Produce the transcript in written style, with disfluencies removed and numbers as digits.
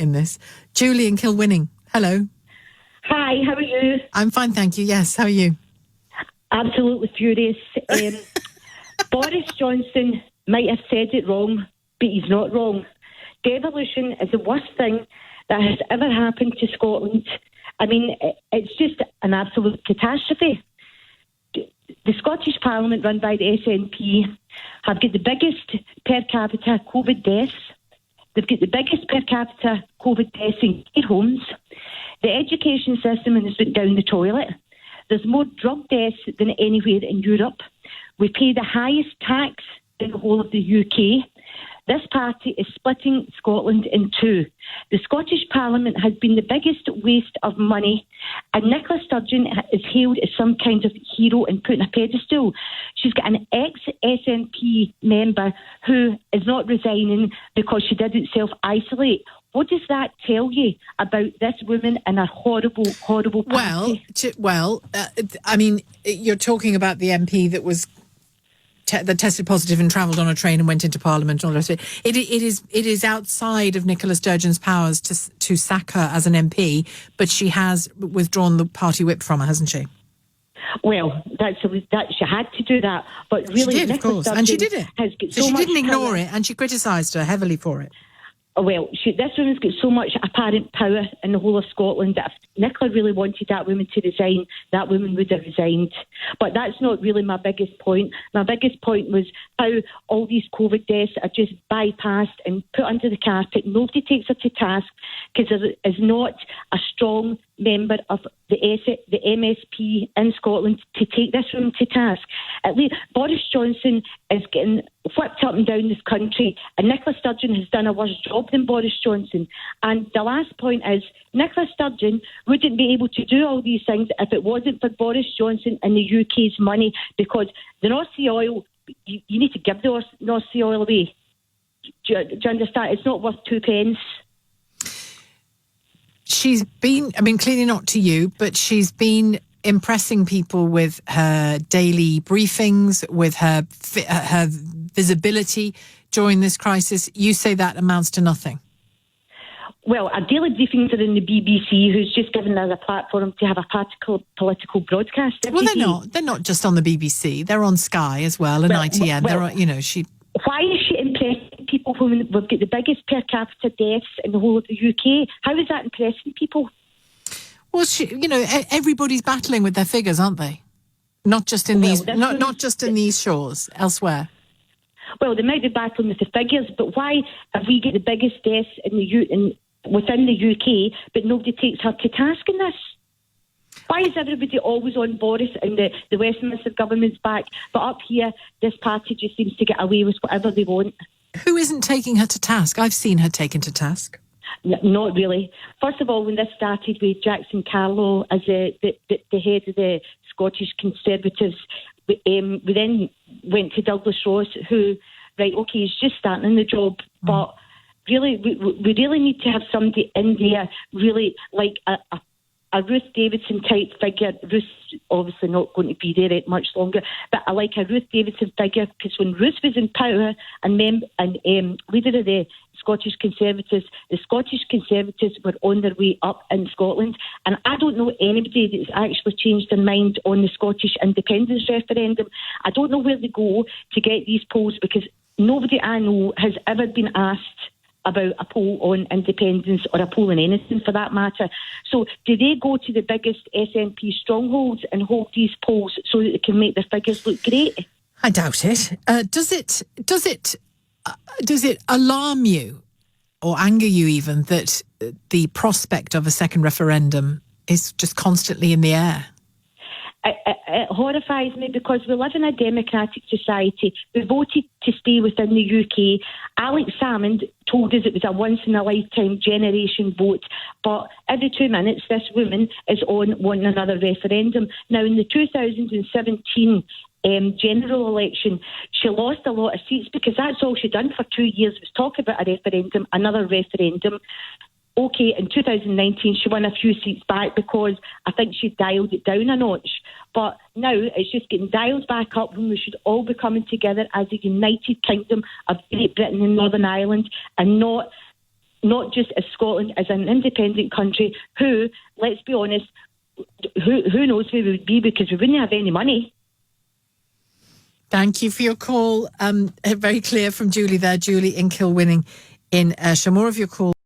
in this. Julie in Kilwinning. Hello. Hi, how are you? I'm fine, thank you. Yes, how are you? Absolutely furious. Boris Johnson might have said it wrong, but he's not wrong. Devolution is the worst thing that has ever happened to Scotland. I mean, it's just an absolute catastrophe. The Scottish Parliament, run by the SNP, have got the biggest per capita COVID deaths. They've got the biggest per capita COVID deaths in care homes. The education system has been down the toilet. There's more drug deaths than anywhere in Europe. We pay the highest tax in the whole of the UK. This party is splitting Scotland in two. The Scottish Parliament has been the biggest waste of money, and Nicola Sturgeon is hailed as some kind of hero and put on a pedestal. She's got an ex-SNP member who is not resigning because she didn't self-isolate. What does that tell you about this woman and her horrible, horrible party? I mean, you're talking about the MP that was that tested positive and travelled on a train and went into Parliament and all the rest of it. It is outside of Nicola Sturgeon's powers to sack her as an MP, but she has withdrawn the party whip from her, hasn't she? Well, that she had to do that, but really, she did, Nicola of course, and she did it. So she didn't ignore power. it, and she criticised her heavily for it. Well, this woman's got so much apparent power in the whole of Scotland that if Nicola really wanted that woman to resign, that woman would have resigned. But that's not really my biggest point. My biggest point was how all these COVID deaths are just bypassed and put under the carpet. Nobody takes her to task because there is not a strong member of the MSP in Scotland to take this woman to task. At least Boris Johnson is getting flipped up and down this country, and Nicola Sturgeon has done a worse job than Boris Johnson. And the last point is, Nicola Sturgeon wouldn't be able to do all these things if it wasn't for Boris Johnson and the UK's money, because the North Sea oil, you need to give the North Sea oil away. Do you understand? It's not worth 2 pence. She's been, I mean, clearly not to you, but she's been impressing people with her daily briefings, with her visibility during this crisis. You say that amounts to nothing. Well, our daily briefings are in the BBC, who's just given us a platform to have a political broadcast. Well, they're not. They're not just on the BBC. They're on Sky as well, and ITN. They're, she. Why is she impressing people when we've got the biggest per capita deaths in the whole of the UK? How is that impressing people? Well, everybody's battling with their figures, aren't they? Not just in not just in these shores, elsewhere. Well, they might be battling with the figures, but why have we got the biggest deaths within the UK, but nobody takes her to task in this? Why is everybody always on Boris and the Westminster government's back, but up here, this party just seems to get away with whatever they want? Who isn't taking her to task? I've seen her taken to task. Not really. First of all, when this started with Jackson Carlow as the head of the Scottish Conservatives, we then went to Douglas Ross, who, he's just starting in the job, but really, we really need to have somebody in there, really like a Ruth Davidson type figure. Ruth's obviously not going to be there much longer, but I like a Ruth Davidson figure, because when Ruth was in power and leader of the Scottish Conservatives, the Scottish Conservatives were on their way up in Scotland, and I don't know anybody that's actually changed their mind on the Scottish independence referendum. I don't know where they go to get these polls, because nobody I know has ever been asked about a poll on independence or a poll on anything for that matter. So do they go to the biggest SNP strongholds and hold these polls so that they can make their figures look great? I doubt it. Does it alarm you or anger you even that the prospect of a second referendum is just constantly in the air? It horrifies me, because we live in a democratic society. We voted to stay within the UK. Alex Salmond told us it was a once-in-a-lifetime generation vote, but every 2 minutes this woman is on wanting another referendum. Now, in the 2017 general election, she lost a lot of seats, because that's all she'd done for 2 years was talk about a referendum, another referendum. Okay, in 2019, she won a few seats back because I think she dialed it down a notch. But now it's just getting dialed back up when we should all be coming together as a united kingdom of Great Britain and Northern Ireland, and not not just as Scotland, as an independent country who, let's be honest, who knows where we would be because we wouldn't have any money. Thank you for your call. Very clear from Julie there, Julie in Kilwinning in Ayrshire. More of your call.